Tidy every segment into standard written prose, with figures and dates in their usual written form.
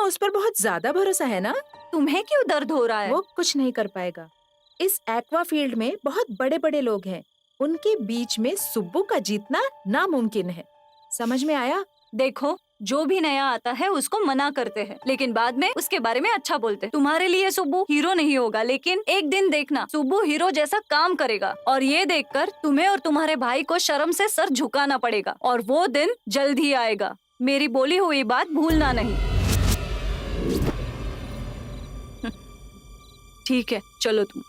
उस पर बहुत ज्यादा भरोसा है ना। तुम्हें क्यों दर्द हो रहा है? वो कुछ नहीं कर पाएगा। इस एक्वा फील्ड में बहुत बड़े बड़े लोग हैं, उनके बीच में सुब्बू का जीतना नामुमकिन है। समझ में आया? देखो, जो भी नया आता है उसको मना करते हैं, लेकिन बाद में उसके बारे में अच्छा बोलते हैं। तुम्हारे लिए सुब्बू हीरो नहीं होगा, लेकिन एक दिन देखना सुब्बू हीरो जैसा काम करेगा, और ये देखकर तुम्हें और तुम्हारे भाई को शर्म से सर झुकाना पड़ेगा, और वो दिन जल्द ही आएगा। मेरी बोली हुई बात भूलना नहीं। ठीक है, चलो तुम।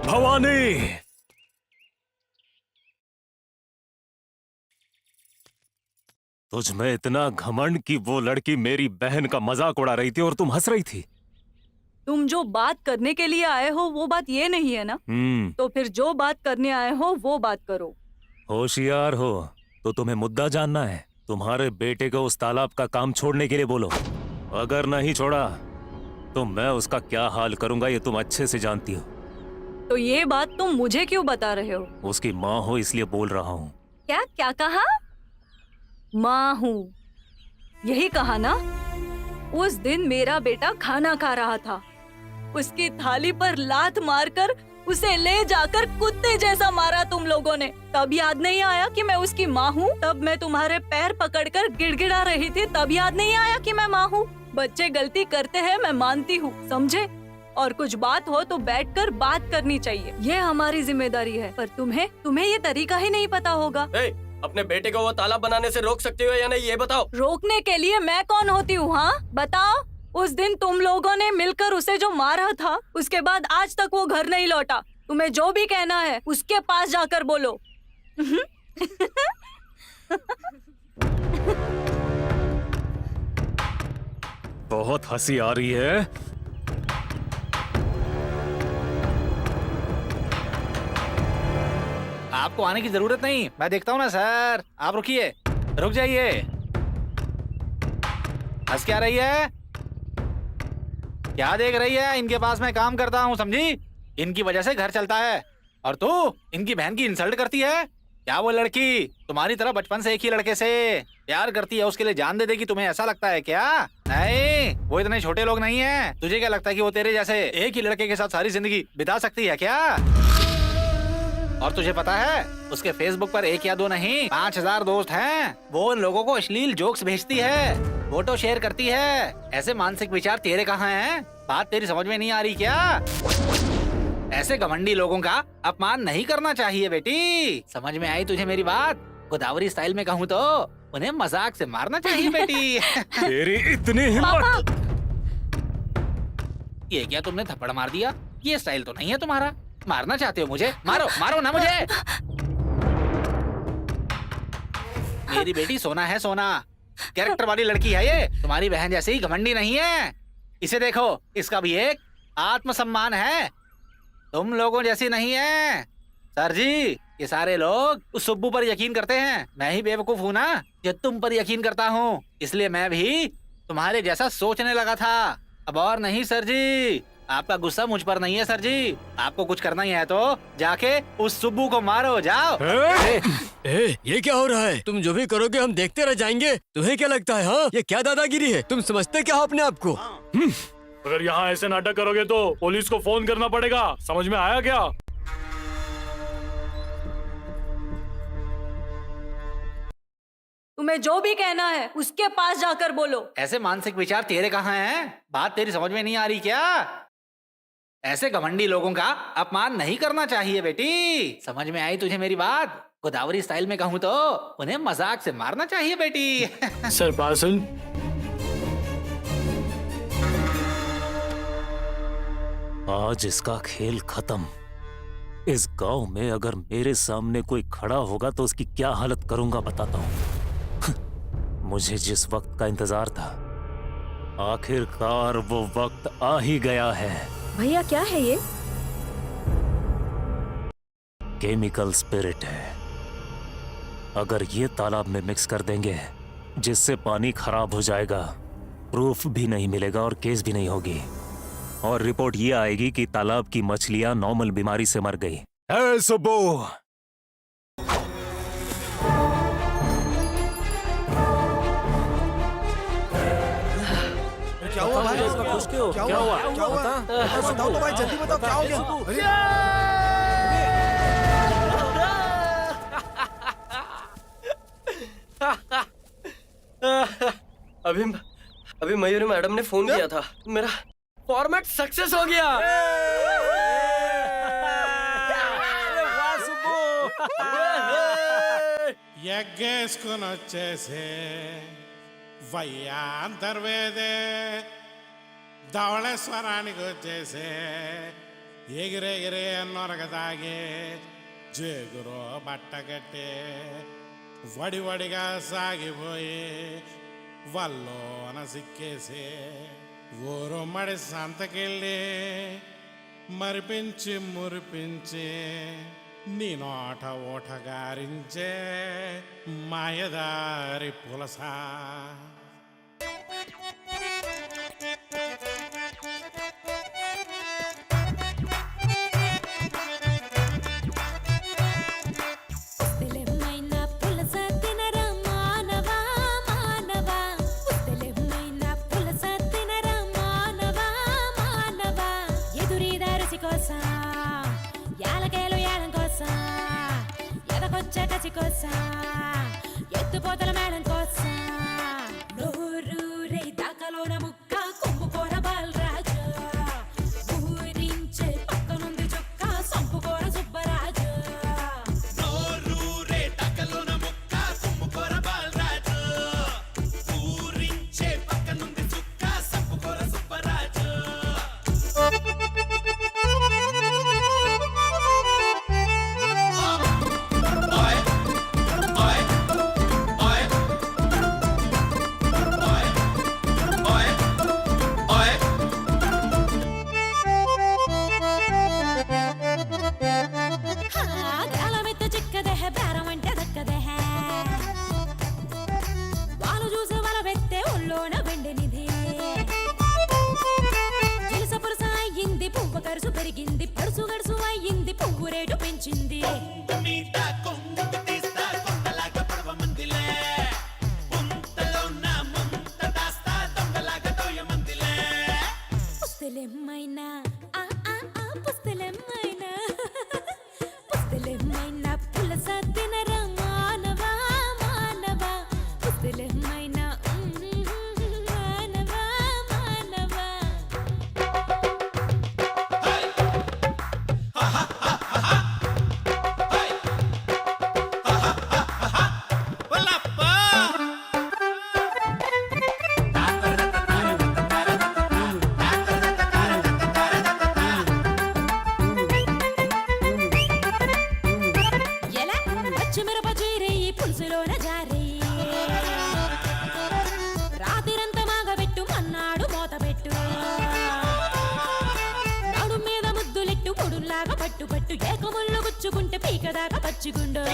भवानी, तुझ में इतना घमंड कि वो लड़की मेरी बहन का मजाक उड़ा रही थी और तुम हंस रही थी। तुम जो बात करने के लिए आए हो वो बात ये नहीं है ना, तो फिर जो बात करने आए हो वो बात करो। होशियार हो तो तुम्हें मुद्दा जानना है। तुम्हारे बेटे को उस तालाब का काम छोड़ने के लिए बोलो। अगर नहीं छोड़ा तो मैं उसका क्या हाल करूंगा ये तुम अच्छे से जानती हो। तो ये बात तुम मुझे क्यों बता रहे हो? उसकी माँ हो इसलिए बोल रहा हूँ। क्या क्या कहा? माँ हूँ, यही कहा ना? उस दिन मेरा बेटा खाना खा रहा था, उसकी थाली पर लात मारकर उसे ले जाकर कुत्ते जैसा मारा तुम लोगों ने। तब याद नहीं आया कि मैं उसकी माँ हूँ? तब मैं तुम्हारे पैर पकड़कर गिड़गिड़ा रही थी, तब याद नहीं आया कि मैं माँ हूँ? बच्चे गलती करते हैं, मैं मानती हूँ, समझे? और कुछ बात हो तो बैठकर बात करनी चाहिए, ये हमारी जिम्मेदारी है। पर तुम्हें ये तरीका ही नहीं पता होगा। अपने बेटे को वो तालाब बनाने से रोक सकते हो या नहीं, ये बताओ। रोकने के लिए मैं कौन होती हूँ? हाँ बताओ। उस दिन तुम लोगों ने मिलकर उसे जो मारा था, उसके बाद आज तक वो घर नहीं लौटा। तुम्हें जो भी कहना है उसके पास जाकर बोलो। बहुत हंसी आ रही है। आपको आने की जरूरत नहीं, मैं देखता हूँ ना सर। आप रुकिए, रुक जाइए। हंस क्या रही है? क्या देख रही है? इनके पास मैं काम करता हूँ, समझी? इनकी वजह से घर चलता है, और तू इनकी बहन की इंसल्ट करती है। क्या वो लड़की तुम्हारी तरह बचपन से एक ही लड़के से प्यार करती है, उसके लिए जान दे देगी, तुम्हें ऐसा लगता है क्या? नहीं, वो इतने छोटे लोग नहीं है। तुझे क्या लगता है कि वो तेरे जैसे एक ही लड़के के साथ सारी जिंदगी बिता सकती है क्या? और तुझे पता है उसके फेसबुक पर एक या दो नहीं 5000 दोस्त हैं। वो उन लोगों को अश्लील जोक्स भेजती है, फोटो शेयर करती है। ऐसे मानसिक विचार तेरे कहाँ हैं? बात तेरी समझ में नहीं आ रही क्या? ऐसे घमंडी लोगों का अपमान नहीं करना चाहिए बेटी। समझ में आई तुझे मेरी बात? गोदावरी स्टाइल में कहूँ तो उन्हें मजाक से मारना चाहिए बेटी। तेरी इतनी हिम्मत! ये क्या तुमने थप्पड़ मार दिया? ये स्टाइल तो नहीं है तुम्हारा। मारना चाहते हो मुझे? मारो मारो ना मुझे। मेरी बेटी सोना है, सोना कैरेक्टर वाली लड़की है ये। तुम्हारी बहन जैसे ही घमंडी नहीं है। इसे देखो, इसका भी एक आत्मसम्मान है, तुम लोगों जैसी नहीं है। सर जी, ये सारे लोग उस सुब्बू पर यकीन करते हैं। मैं ही बेवकूफ हूँ ना जो तुम पर यकीन करता हूँ, इसलिए मैं भी तुम्हारे जैसा सोचने लगा था। अब और नहीं सर जी, आपका गुस्सा मुझ पर नहीं है सर जी। आपको कुछ करना ही है तो जाके उस सुब्बू को मारो, जाओ। ये क्या हो रहा है? तुम जो भी करोगे हम देखते रह जाएंगे। तुम्हें क्या लगता है? हाँ, ये क्या दादागिरी है? तुम समझते क्या हो अपने आप को? अगर यहाँ ऐसे नाटक करोगे तो पुलिस को फोन करना पड़ेगा, समझ में आया क्या? तुम्हें जो भी कहना है उसके पास जाकर बोलो। ऐसे मानसिक विचार तेरे कहाँ हैं? बात तेरी समझ में नहीं आ रही क्या? ऐसे घमंडी लोगों का अपमान नहीं करना चाहिए बेटी। समझ में आई तुझे मेरी बात? गोदावरी स्टाइल में कहूँ तो उन्हें मजाक से मारना चाहिए बेटी। सर पार्सन, आज इसका खेल खत्म। इस गांव में अगर मेरे सामने कोई खड़ा होगा तो उसकी क्या हालत करूंगा बताता हूं। मुझे जिस वक्त का इंतजार था आखिरकार वो वक्त आ ही गया है। भैया क्या है ये? केमिकल स्पिरिट है। अगर ये तालाब में मिक्स कर देंगे जिससे पानी खराब हो जाएगा, प्रूफ भी नहीं मिलेगा और केस भी नहीं होगी, और रिपोर्ट ये आएगी कि तालाब की मछलियां नॉर्मल बीमारी से मर गई। ए सुब्बू, क्या हुआ भाई? क्या हुआ? बताओ तो भाई, जल्दी बताओ क्या हो गया? अभी अभी मयूरी मैडम ने फोन किया था, मेरा फॉर्मेट सक्सेस हो गया। ఎగ్గేసుకుని వచ్చేసే వయ్యాంతర్వేదే ధవళేశ్వరానికి వచ్చేసే ఎగిరెగిరే నొరగదాగే జేగురో బట్టగట్టే వడివడిగా సాగిపోయి వల్లోన సిక్కేసే ఊరు మడి సంతకెళ్ళి మరిపించి మురిపించి నీ నోట ఓటగారించే మాయదారి పులసా. ఎత్తుపోతల మేడం కోసా నోరూరే దాకలోన ముక్క కుంభకోర బాలరాజు ఊరించే పక్కనుంది చుక్క సంపుకోర సుబ్బరాజు. నోరూరే టకలోన ముక్క కుంభకోర బాలరాజు ఊరించే పక్కనుంది చుక్క సంపుకోర సుబ్బరాజు. పెరిగింది పడుసు గడుసు అయ్యింది పువ్వు రేటు పెంచింది. పుస్తలెమ్మైనా పుస్తలెమ్మైనా పుస్తలెమ్మైనా పులస తినరా మానవా మానవా పుస్తలెమ్మైనా మానవా మానవా. పట్టు పట్టు ఏకముళ్ళు గుచ్చుకుంటే పీకదాకా పచ్చిగుండు.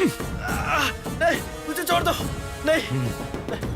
नहीं, मुझे छोड़ दो। नहीं